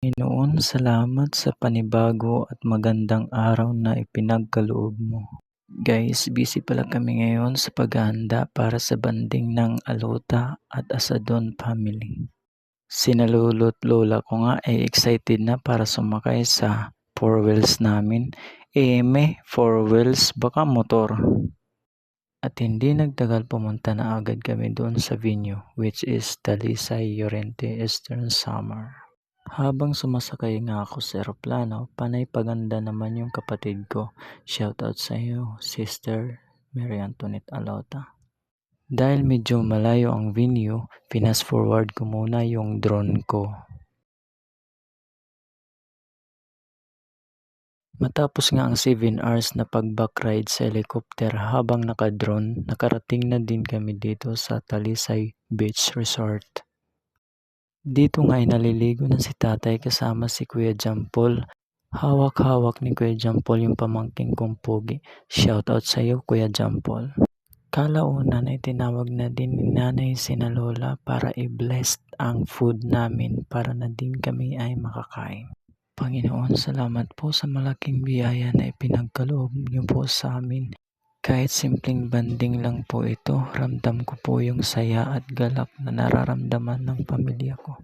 Panginoon, salamat sa panibago at magandang araw na ipinagkaloob mo. Guys, busy pala kami ngayon sa paghahanda para sa banding ng Alota at Asadon family. Sina lolo't lola ko nga ay excited na para sumakay sa four wheels namin. May four wheels, baka motor. At hindi nagtagal pumunta na agad kami doon sa venue, which is Talisay Llorente Eastern Samar. Habang sumasakay nga ako sa eroplano, panay paganda naman yung kapatid ko. Shoutout sa iyo, Sister Mary Antoinette Alota. Dahil medyo malayo ang venue, pinas forward ko muna yung drone ko. Matapos nga ang 7 hours na pag-back ride sa helicopter habang naka-drone, nakarating na din kami dito sa Talisay Beach Resort. Dito nga ay naliligo na si tatay kasama si Kuya Jampol. Hawak-hawak ni Kuya Jampol yung pamangking kong pogi. Shoutout sa iyo, Kuya Jampol. Kalaunan ay tinawag na din ni nanay sina lola para i-bless ang food namin para na din kami ay makakain. Panginoon, salamat po sa malaking biyaya na ipinagkaloob niyo po sa amin. Kahit simpleng banding lang po ito, ramdam ko po yung saya at galak na nararamdaman ng pamilya ko.